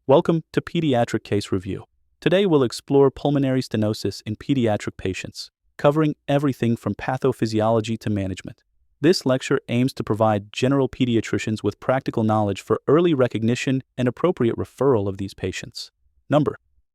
Welcome to Pediatric Case Review. Today we'll explore pulmonary stenosis in pediatric patients, covering everything from pathophysiology to management. This lecture aims to provide general pediatricians with practical knowledge for early recognition and appropriate referral of these patients.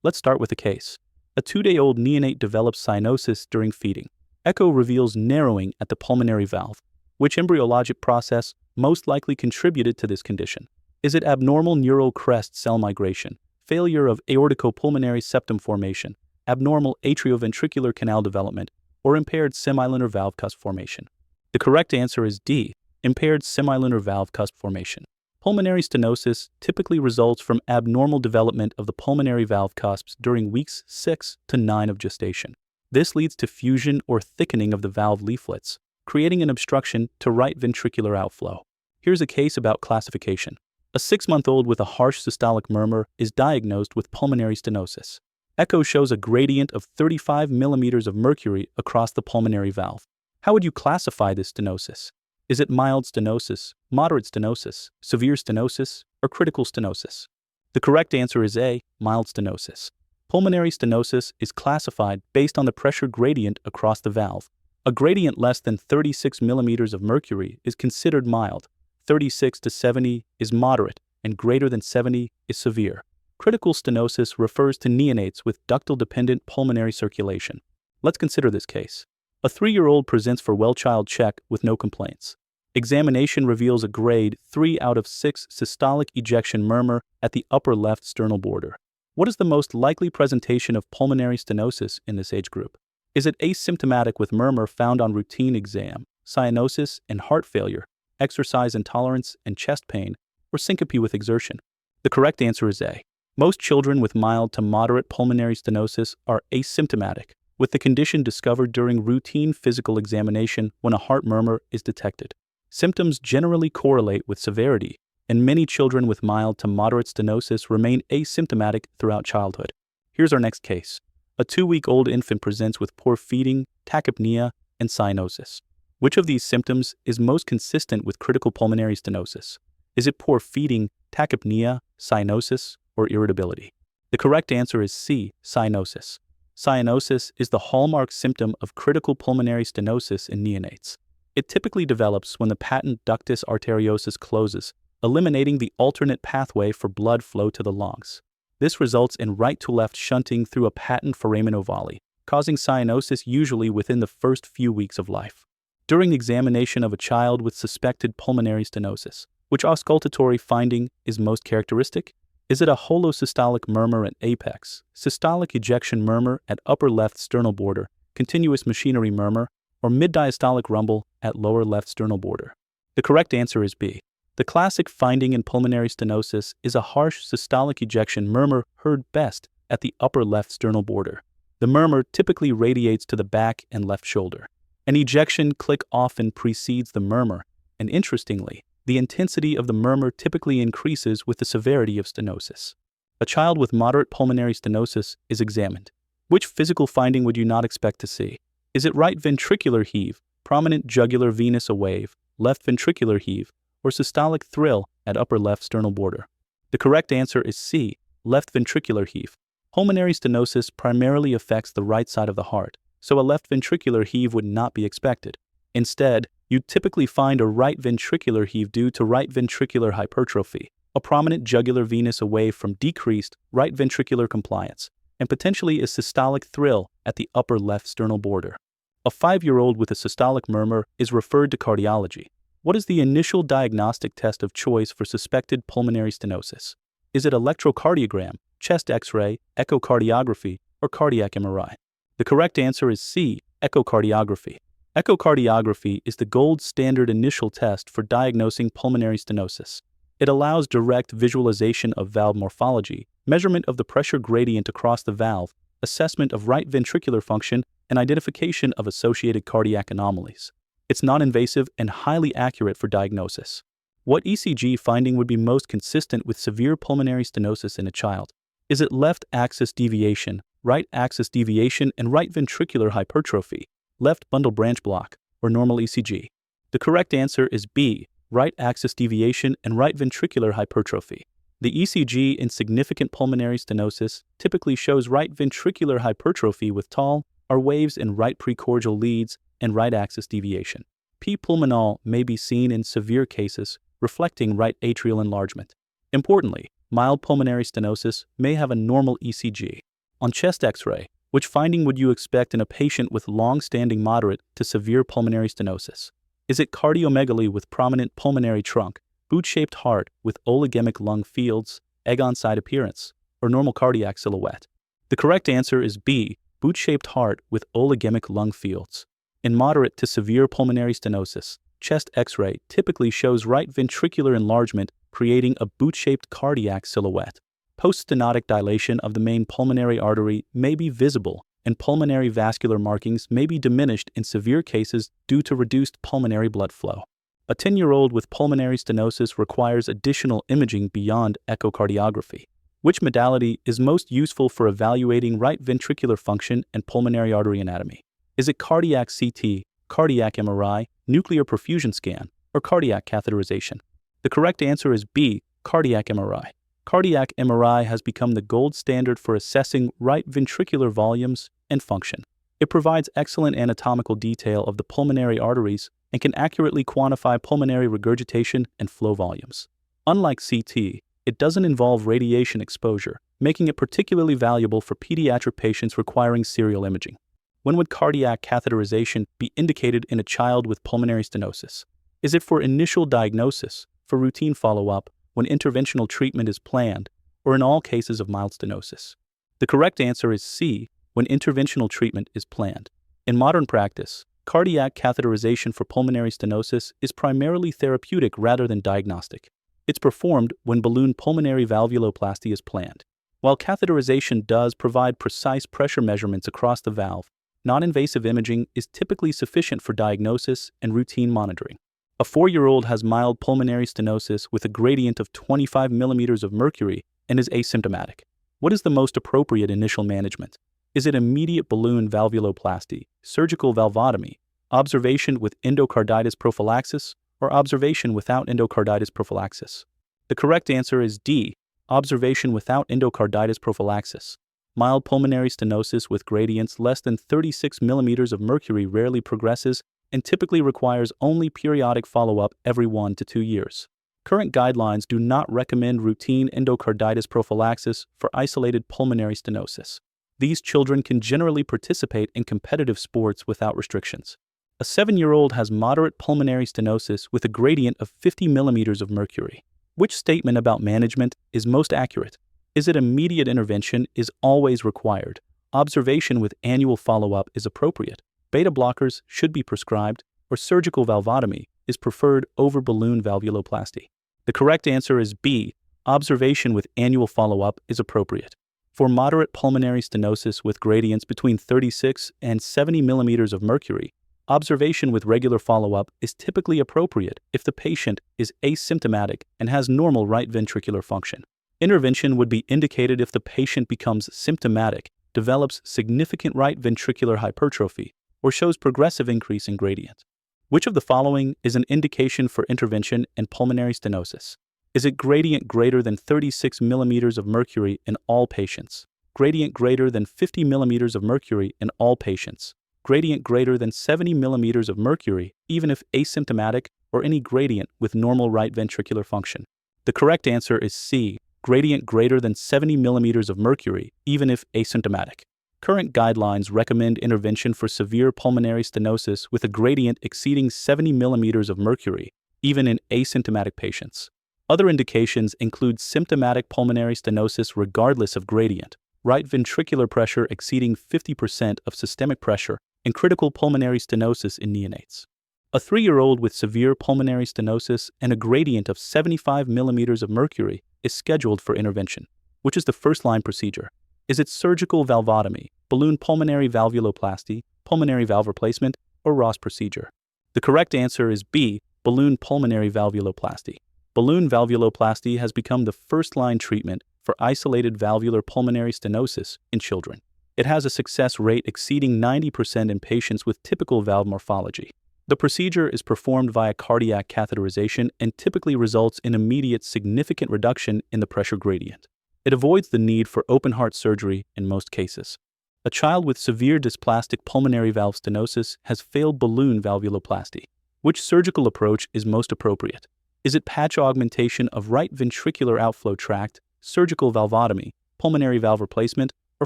Let's start with the case. A 2-day-old neonate develops cyanosis during feeding. Echo reveals narrowing at the pulmonary valve. Which embryologic process most likely contributed to this condition? Is it abnormal neural crest cell migration, failure of aorticopulmonary septum formation, abnormal atrioventricular canal development, or impaired semilunar valve cusp formation? The correct answer is D, impaired semilunar valve cusp formation. Pulmonary stenosis typically results from abnormal development of the pulmonary valve cusps during weeks 6 to 9 of gestation. This leads to fusion or thickening of the valve leaflets, creating an obstruction to right ventricular outflow. Here's a case about classification. A 6-month-old with a harsh systolic murmur is diagnosed with pulmonary stenosis. Echo shows a gradient of 35 millimeters of mercury across the pulmonary valve. How would you classify this stenosis? Is it mild stenosis, moderate stenosis, severe stenosis, or critical stenosis? The correct answer is A, mild stenosis. Pulmonary stenosis is classified based on the pressure gradient across the valve. A gradient less than 36 millimeters of mercury is considered mild. 36 to 70 is moderate, and greater than 70 is severe. Critical stenosis refers to neonates with ductal-dependent pulmonary circulation. Let's consider this case. A 3-year-old presents for well-child check with no complaints. Examination reveals a grade 3 out of 6 systolic ejection murmur at the upper left sternal border. What is the most likely presentation of pulmonary stenosis in this age group? Is it asymptomatic with murmur found on routine exam, cyanosis and heart failure, exercise intolerance and chest pain, or syncope with exertion? The correct answer is A. Most children with mild to moderate pulmonary stenosis are asymptomatic, with the condition discovered during routine physical examination when a heart murmur is detected. Symptoms generally correlate with severity, and many children with mild to moderate stenosis remain asymptomatic throughout childhood. Here's our next case. A 2-week-old infant presents with poor feeding, tachypnea, and cyanosis. Which of these symptoms is most consistent with critical pulmonary stenosis? Is it poor feeding, tachypnea, cyanosis, or irritability? The correct answer is C, cyanosis. Cyanosis is the hallmark symptom of critical pulmonary stenosis in neonates. It typically develops when the patent ductus arteriosus closes, eliminating the alternate pathway for blood flow to the lungs. This results in right-to-left shunting through a patent foramen ovale, causing cyanosis usually within the first few weeks of life. During examination of a child with suspected pulmonary stenosis, which auscultatory finding is most characteristic? Is it a holosystolic murmur at apex, systolic ejection murmur at upper left sternal border, continuous machinery murmur, or mid-diastolic rumble at lower left sternal border? The correct answer is B. The classic finding in pulmonary stenosis is a harsh systolic ejection murmur heard best at the upper left sternal border. The murmur typically radiates to the back and left shoulder. An ejection click often precedes the murmur, and interestingly, the intensity of the murmur typically increases with the severity of stenosis. A child with moderate pulmonary stenosis is examined. Which physical finding would you not expect to see? Is it right ventricular heave, prominent jugular venous wave, left ventricular heave, or systolic thrill at upper left sternal border? The correct answer is C, left ventricular heave. Pulmonary stenosis primarily affects the right side of the heart, so a left ventricular heave would not be expected. Instead, you typically find a right ventricular heave due to right ventricular hypertrophy, a prominent jugular venous wave from decreased right ventricular compliance, and potentially a systolic thrill at the upper left sternal border. A 5-year-old with a systolic murmur is referred to cardiology. What is the initial diagnostic test of choice for suspected pulmonary stenosis? Is it electrocardiogram, chest X-ray, echocardiography, or cardiac MRI? The correct answer is C, echocardiography. Echocardiography is the gold standard initial test for diagnosing pulmonary stenosis. It allows direct visualization of valve morphology, measurement of the pressure gradient across the valve, assessment of right ventricular function, and identification of associated cardiac anomalies. It's non-invasive and highly accurate for diagnosis. What ECG finding would be most consistent with severe pulmonary stenosis in a child? Is it left axis deviation, right axis deviation, and right ventricular hypertrophy, left bundle branch block, or normal ECG? The correct answer is B, right axis deviation and right ventricular hypertrophy. The ECG in significant pulmonary stenosis typically shows right ventricular hypertrophy with tall or waves in right precordial leads and right axis deviation. P pulmonale may be seen in severe cases, reflecting right atrial enlargement. Importantly, mild pulmonary stenosis may have a normal ECG. On chest X-ray, which finding would you expect in a patient with long-standing moderate to severe pulmonary stenosis? Is it cardiomegaly with prominent pulmonary trunk, boot-shaped heart with oligemic lung fields, egg-on-side appearance, or normal cardiac silhouette? The correct answer is B, boot-shaped heart with oligemic lung fields. In moderate to severe pulmonary stenosis, chest X-ray typically shows right ventricular enlargement, creating a boot-shaped cardiac silhouette. Post-stenotic dilation of the main pulmonary artery may be visible, and pulmonary vascular markings may be diminished in severe cases due to reduced pulmonary blood flow. A 10-year-old with pulmonary stenosis requires additional imaging beyond echocardiography. Which modality is most useful for evaluating right ventricular function and pulmonary artery anatomy? Is it cardiac CT, cardiac MRI, nuclear perfusion scan, or cardiac catheterization? The correct answer is B, cardiac MRI. Cardiac MRI has become the gold standard for assessing right ventricular volumes and function. It provides excellent anatomical detail of the pulmonary arteries and can accurately quantify pulmonary regurgitation and flow volumes. Unlike CT, it doesn't involve radiation exposure, making it particularly valuable for pediatric patients requiring serial imaging. When would cardiac catheterization be indicated in a child with pulmonary stenosis? Is it for initial diagnosis, for routine follow-up, when interventional treatment is planned, or in all cases of mild stenosis? The correct answer is C, when interventional treatment is planned. In modern practice, cardiac catheterization for pulmonary stenosis is primarily therapeutic rather than diagnostic. It's performed when balloon pulmonary valvuloplasty is planned. While catheterization does provide precise pressure measurements across the valve, non-invasive imaging is typically sufficient for diagnosis and routine monitoring. A 4-year-old has mild pulmonary stenosis with a gradient of 25 millimeters of mercury and is asymptomatic. What is the most appropriate initial management? Is it immediate balloon valvuloplasty, surgical valvotomy, observation with endocarditis prophylaxis, or observation without endocarditis prophylaxis? The correct answer is D, observation without endocarditis prophylaxis. Mild pulmonary stenosis with gradients less than 36 millimeters of mercury rarely progresses and typically requires only periodic follow-up every 1 to 2 years. Current guidelines do not recommend routine endocarditis prophylaxis for isolated pulmonary stenosis. These children can generally participate in competitive sports without restrictions. A 7-year-old has moderate pulmonary stenosis with a gradient of 50 millimeters of mercury. Which statement about management is most accurate? Is it immediate intervention is always required? Observation with annual follow-up is appropriate? Beta blockers should be prescribed, or surgical valvotomy is preferred over balloon valvuloplasty? The correct answer is B, observation with annual follow-up is appropriate. For moderate pulmonary stenosis with gradients between 36 and 70 millimeters of mercury, observation with regular follow-up is typically appropriate if the patient is asymptomatic and has normal right ventricular function. Intervention would be indicated if the patient becomes symptomatic, develops significant right ventricular hypertrophy, or shows progressive increase in gradient. Which of the following is an indication for intervention in pulmonary stenosis? Is it gradient greater than 36 millimeters of mercury in all patients? Gradient greater than 50 millimeters of mercury in all patients? Gradient greater than 70 millimeters of mercury, even if asymptomatic, or any gradient with normal right ventricular function? The correct answer is C, gradient greater than 70 millimeters of mercury, even if asymptomatic. Current guidelines recommend intervention for severe pulmonary stenosis with a gradient exceeding 70 millimeters of mercury, even in asymptomatic patients. Other indications include symptomatic pulmonary stenosis regardless of gradient, right ventricular pressure exceeding 50% of systemic pressure, and critical pulmonary stenosis in neonates. A 3-year-old with severe pulmonary stenosis and a gradient of 75 millimeters of mercury is scheduled for intervention. Which is the first-line procedure? Is it surgical valvotomy, balloon pulmonary valvuloplasty, pulmonary valve replacement, or Ross procedure? The correct answer is B, balloon pulmonary valvuloplasty. Balloon valvuloplasty has become the first-line treatment for isolated valvular pulmonary stenosis in children. It has a success rate exceeding 90% in patients with typical valve morphology. The procedure is performed via cardiac catheterization and typically results in immediate significant reduction in the pressure gradient. It avoids the need for open-heart surgery in most cases. A child with severe dysplastic pulmonary valve stenosis has failed balloon valvuloplasty. Which surgical approach is most appropriate? Is it patch augmentation of right ventricular outflow tract, surgical valvotomy, pulmonary valve replacement, or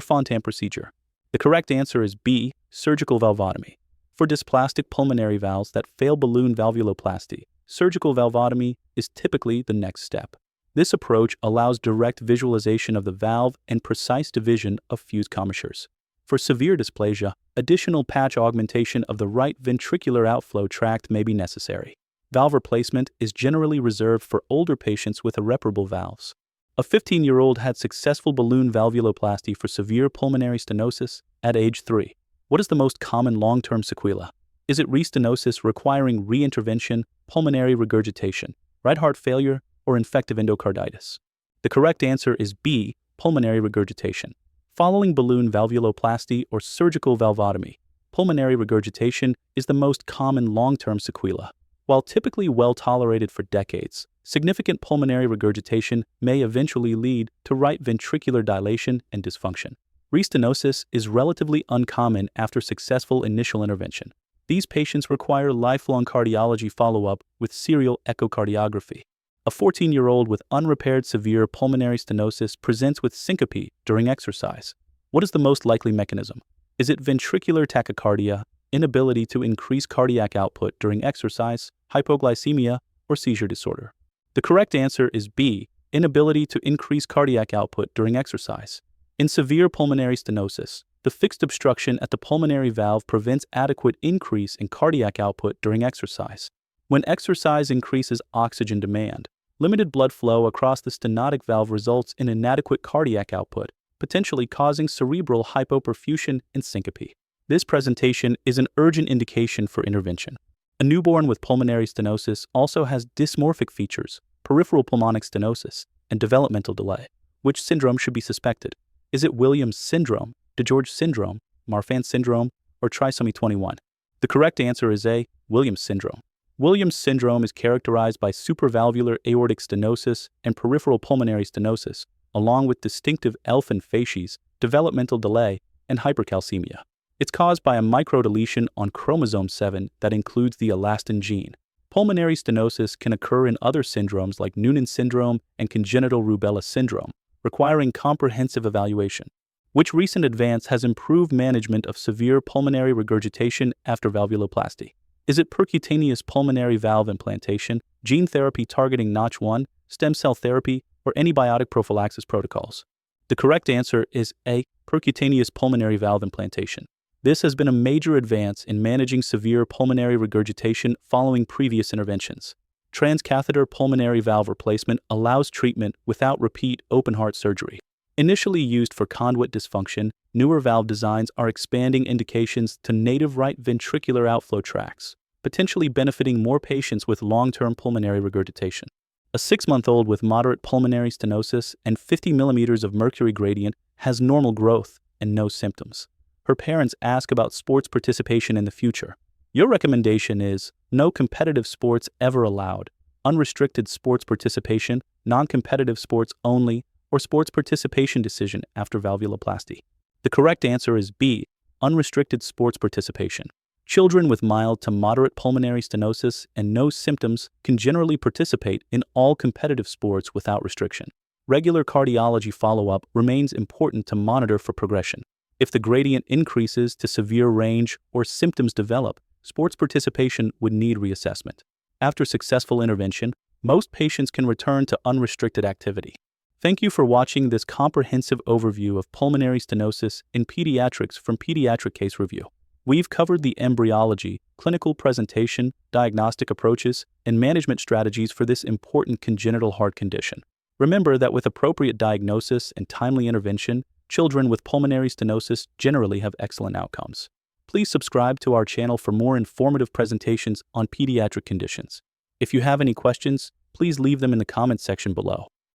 Fontan procedure? The correct answer is B, surgical valvotomy. For dysplastic pulmonary valves that fail balloon valvuloplasty, surgical valvotomy is typically the next step. This approach allows direct visualization of the valve and precise division of fused commissures. For severe dysplasia, additional patch augmentation of the right ventricular outflow tract may be necessary. Valve replacement is generally reserved for older patients with irreparable valves. A 15-year-old had successful balloon valvuloplasty for severe pulmonary stenosis at age 3. What is the most common long-term sequela? Is it restenosis requiring reintervention, pulmonary regurgitation, right heart failure, or infective endocarditis? The correct answer is B, pulmonary regurgitation. Following balloon valvuloplasty or surgical valvotomy, pulmonary regurgitation is the most common long-term sequela. While typically well tolerated for decades, significant pulmonary regurgitation may eventually lead to right ventricular dilation and dysfunction. Restenosis is relatively uncommon after successful initial intervention. These patients require lifelong cardiology follow-up with serial echocardiography. A 14-year-old with unrepaired severe pulmonary stenosis presents with syncope during exercise. What is the most likely mechanism? Is it ventricular tachycardia, inability to increase cardiac output during exercise, hypoglycemia, or seizure disorder? The correct answer is B, inability to increase cardiac output during exercise. In severe pulmonary stenosis, the fixed obstruction at the pulmonary valve prevents adequate increase in cardiac output during exercise. When exercise increases oxygen demand, limited blood flow across the stenotic valve results in inadequate cardiac output, potentially causing cerebral hypoperfusion and syncope. This presentation is an urgent indication for intervention. A newborn with pulmonary stenosis also has dysmorphic features, peripheral pulmonic stenosis, and developmental delay. Which syndrome should be suspected? Is it Williams syndrome, DeGeorge syndrome, Marfan syndrome, or trisomy 21? The correct answer is A, Williams syndrome. Williams syndrome is characterized by supravalvular aortic stenosis and peripheral pulmonary stenosis, along with distinctive elfin facies, developmental delay, and hypercalcemia. It's caused by a microdeletion on chromosome 7 that includes the elastin gene. Pulmonary stenosis can occur in other syndromes like Noonan syndrome and congenital Rubella syndrome, requiring comprehensive evaluation. Which recent advance has improved management of severe pulmonary regurgitation after valvuloplasty? Is it percutaneous pulmonary valve implantation, gene therapy targeting Notch1, stem cell therapy, or antibiotic prophylaxis protocols? The correct answer is A, percutaneous pulmonary valve implantation. This has been a major advance in managing severe pulmonary regurgitation following previous interventions. Transcatheter pulmonary valve replacement allows treatment without repeat open-heart surgery. Initially used for conduit dysfunction, newer valve designs are expanding indications to native right ventricular outflow tracts, potentially benefiting more patients with long-term pulmonary regurgitation. A 6-month-old with moderate pulmonary stenosis and 50 millimeters of mercury gradient has normal growth and no symptoms. Her parents ask about sports participation in the future. Your recommendation is no competitive sports ever allowed, unrestricted sports participation, non-competitive sports only, or sports participation decision after valvuloplasty. The correct answer is B, unrestricted sports participation. Children with mild to moderate pulmonary stenosis and no symptoms can generally participate in all competitive sports without restriction. Regular cardiology follow-up remains important to monitor for progression. If the gradient increases to severe range or symptoms develop, sports participation would need reassessment. After successful intervention, most patients can return to unrestricted activity. Thank you for watching this comprehensive overview of pulmonary stenosis in pediatrics from Pediatric Case Review. We've covered the embryology, clinical presentation, diagnostic approaches, and management strategies for this important congenital heart condition. Remember that with appropriate diagnosis and timely intervention, children with pulmonary stenosis generally have excellent outcomes. Please subscribe to our channel for more informative presentations on pediatric conditions. If you have any questions, please leave them in the comments section below.